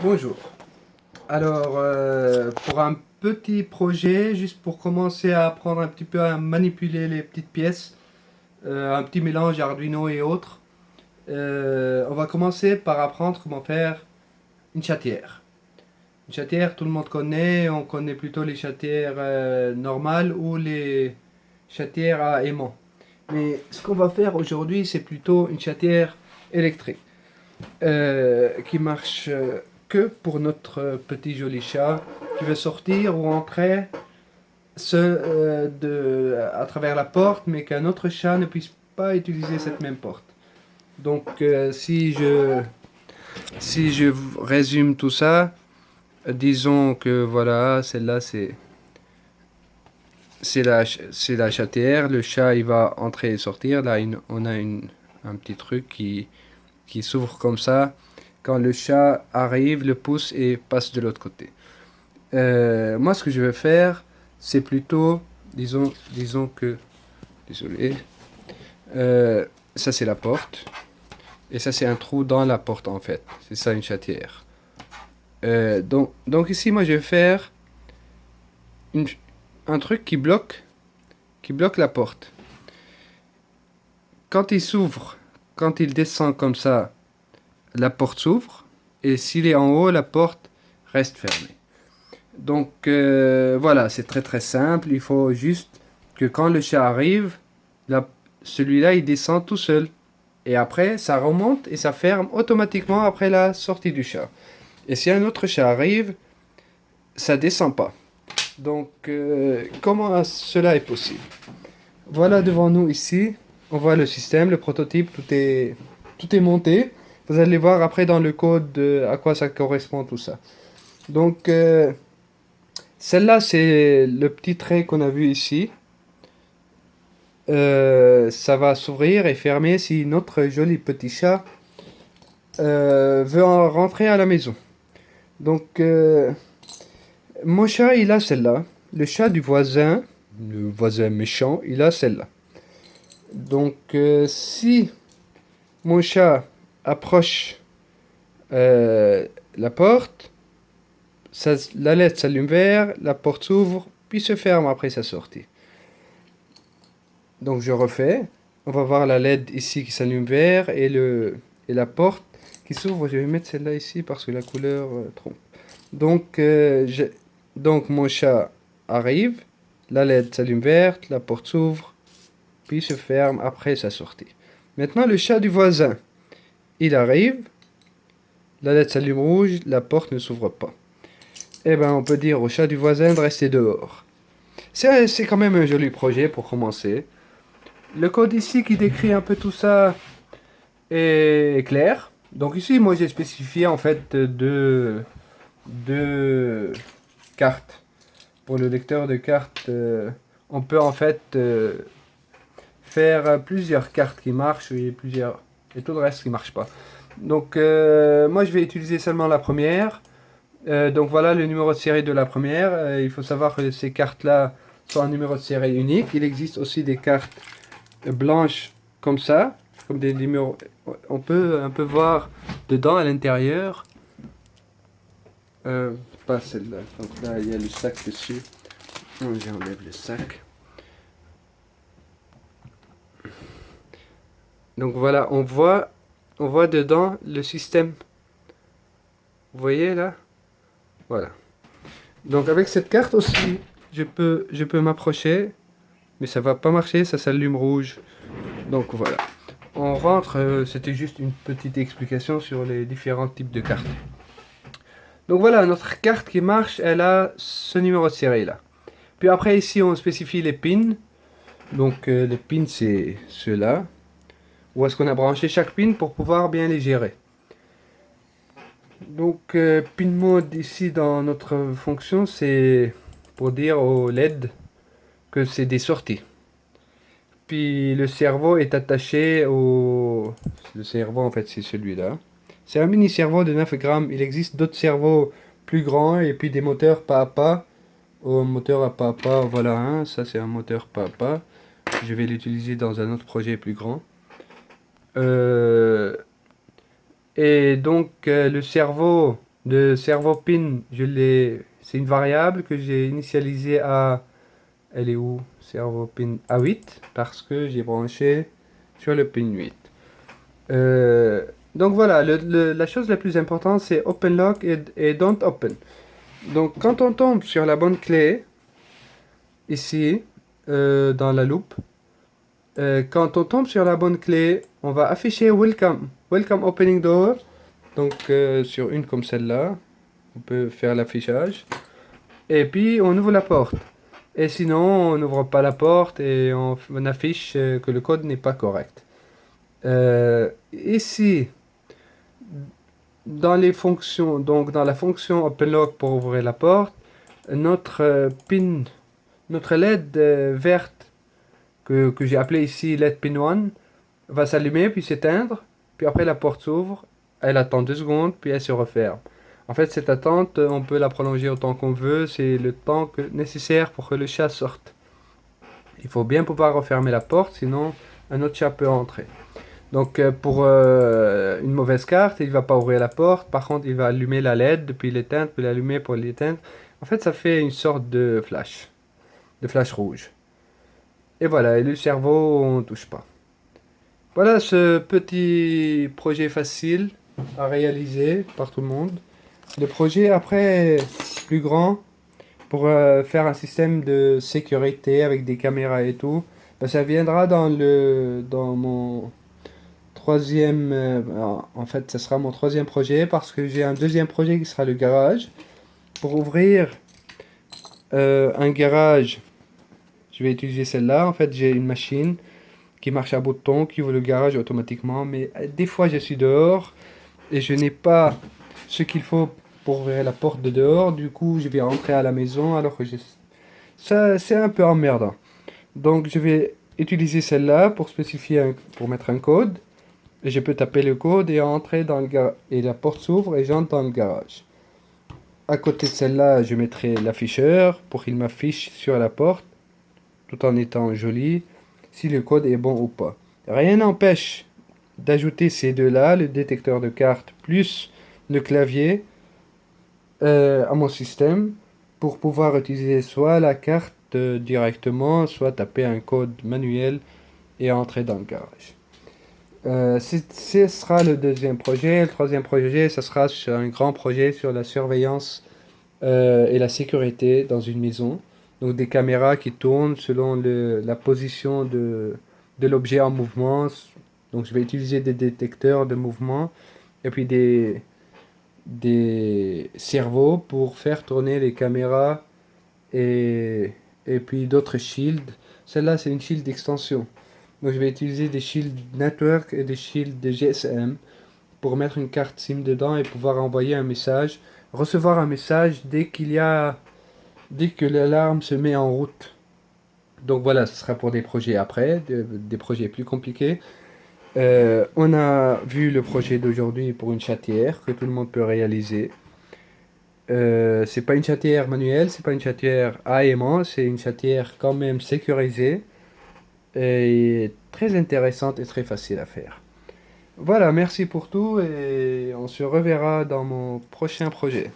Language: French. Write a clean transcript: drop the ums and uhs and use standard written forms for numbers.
Bonjour. Alors, pour un petit projet, juste pour commencer à apprendre un petit peu à manipuler les petites pièces, un petit mélange Arduino et autres, on va commencer par apprendre comment faire une chatière. Une chatière, tout le monde connaît, on connaît plutôt les chatières normales ou les chatières à aimant. Mais ce qu'on va faire aujourd'hui, c'est plutôt une chatière électrique qui marche que pour notre petit joli chat qui veut sortir ou entrer à travers la porte, mais qu'un autre chat ne puisse pas utiliser cette même porte. Donc, si je résume tout ça, disons que voilà, celle-là c'est la chatière. Le chat il va entrer et sortir. Là, on a un petit truc qui s'ouvre comme ça. Quand le chat arrive, le pousse et passe de l'autre côté. Moi, ce que je vais faire, c'est plutôt, disons que, désolé, euh, ça c'est la porte, et ça c'est un trou dans la porte en fait. C'est ça une chatière. Donc ici, moi, je vais faire une- un truc qui bloque la porte. Quand il s'ouvre, quand il descend comme ça, la porte s'ouvre, et s'il est en haut, la porte reste fermée. Donc voilà, c'est très très simple. Il faut juste que quand le chat arrive, la- celui-là il descend tout seul. Et après, ça remonte et ça ferme automatiquement après la sortie du chat. Et si un autre chat arrive, ça descend pas. Donc comment cela est possible? Voilà devant nous ici, on voit le système, le prototype, tout est monté. Vous allez voir après dans le code à quoi ça correspond tout ça. Donc celle-là, c'est le petit trait qu'on a vu ici. Ça va s'ouvrir et fermer si notre joli petit chat veut rentrer à la maison. Donc, mon chat, il a celle-là. Le chat du voisin, le voisin méchant, il a celle-là. Donc, si mon chat approche euh, la porte, la LED s'allume vert, la porte s'ouvre, puis se ferme après sa sortie. Donc je refais. On va voir la LED ici qui s'allume vert et la porte qui s'ouvre. Je vais mettre celle-là ici parce que la couleur trompe. Donc, donc mon chat arrive, la LED s'allume verte, la porte s'ouvre, puis se ferme après sa sortie. Maintenant le chat du voisin, il arrive, la LED s'allume rouge, la porte ne s'ouvre pas. Eh ben on peut dire au chat du voisin de rester dehors. C'est quand même un joli projet pour commencer. Le code ici qui décrit un peu tout ça est clair. Donc ici, moi j'ai spécifié en fait deux cartes. Pour le lecteur de cartes, on peut en fait faire plusieurs cartes qui marchent et tout le reste qui marche pas. Donc moi je vais utiliser seulement la première. Donc voilà le numéro de série de la première. Il faut savoir que ces cartes-là sont un numéro de série unique. Il existe aussi des cartes blanches comme ça, comme des numéros. On peut un peu voir dedans à l'intérieur. Pas celle-là. Donc là, il y a le sac dessus. J'enlève le sac. Donc voilà, on voit dedans le système. Vous voyez là? Voilà. Donc avec cette carte aussi, je peux m'approcher, mais ça va pas marcher, ça s'allume rouge. Donc voilà. On rentre, c'était juste une petite explication sur les différents types de cartes. Donc voilà, notre carte qui marche, elle a ce numéro de série là. Puis après ici, on spécifie les pins. Donc les pins, c'est ceux-là. Où est-ce qu'on a branché chaque pin pour pouvoir bien les gérer. Donc pin mode ici dans notre fonction, c'est pour dire au LED que c'est des sorties. Puis le cerveau est attaché au... Le cerveau en fait c'est celui-là. C'est un mini cerveau de 9 grammes. Il existe d'autres cerveaux plus grands et puis des moteurs pas à pas. Au moteur à pas à pas, voilà un. Ça c'est un moteur pas à pas. Je vais l'utiliser dans un autre projet plus grand. Euh, et donc le cerveau Le servo pin, c'est une variable que j'ai initialisée à, elle est où? Servo pin à 8 parce que j'ai branché sur le pin 8. Euh, donc voilà, la chose la plus importante c'est open lock et don't open. Donc quand on tombe sur la bonne clé, ici, dans la loupe, quand on tombe sur la bonne clé, on va afficher welcome, welcome opening door. Donc sur une comme celle-là, on peut faire l'affichage. Et puis on ouvre la porte. Et sinon, on n'ouvre pas la porte et on affiche que le code n'est pas correct. Ici, dans les fonctions, donc dans la fonction openlock pour ouvrir la porte, notre pin, notre LED verte que j'ai appelée ici LED pin 1 va s'allumer puis s'éteindre. Puis après la porte s'ouvre, elle attend 2 secondes puis elle se referme. En fait, cette attente, on peut la prolonger autant qu'on veut. C'est le temps nécessaire pour que le chat sorte. Il faut bien pouvoir refermer la porte, sinon un autre chat peut entrer. Donc pour une mauvaise carte, il va pas ouvrir la porte. Par contre, il va allumer la LED, puis l'éteindre, puis l'allumer pour l'éteindre. En fait, ça fait une sorte de flash rouge. Et voilà, et le cerveau, on touche pas. Voilà ce petit projet facile à réaliser par tout le monde. Le projet après plus grand pour faire un système de sécurité avec des caméras et tout, ben, ça viendra dans mon troisième. En fait, ce sera mon troisième projet parce que j'ai un deuxième projet qui sera le garage. Pour ouvrir un garage, je vais utiliser celle-là. En fait, j'ai une machine qui marche à bouton, qui ouvre le garage automatiquement. Mais des fois, je suis dehors et je n'ai pas ce qu'il faut pour ouvrir la porte de dehors. Du coup, je vais rentrer à la maison alors que ça, c'est un peu emmerdant. Donc, je vais utiliser celle-là pour pour mettre un code. Et je peux taper le code et entrer dans le garage. Et la porte s'ouvre et j'entre dans le garage. À côté de celle-là, je mettrai l'afficheur pour qu'il m'affiche sur la porte, tout en étant joli, si le code est bon ou pas. Rien n'empêche d'ajouter ces deux-là, le détecteur de carte plus le clavier, à mon système pour pouvoir utiliser soit la carte directement, soit taper un code manuel et entrer dans le garage. Ce sera le deuxième projet. Le troisième projet, ce sera sur un grand projet sur la surveillance et la sécurité dans une maison. Donc des caméras qui tournent selon la position de l'objet en mouvement. Donc je vais utiliser des détecteurs de mouvement et puis des cerveaux pour faire tourner les caméras et puis d'autres shields. Celle-là, c'est une shield d'extension. Donc je vais utiliser des shields network et des shields de GSM pour mettre une carte SIM dedans et pouvoir envoyer un message, recevoir un message dès que l'alarme se met en route. Donc voilà, ce sera pour des projets après, des projets plus compliqués. On a vu le projet d'aujourd'hui pour une chatière que tout le monde peut réaliser. C'est pas une chatière manuelle, c'est pas une chatière à aimant, c'est une chatière quand même sécurisée et très intéressante et très facile à faire. Voilà, merci pour tout et on se reverra dans mon prochain projet.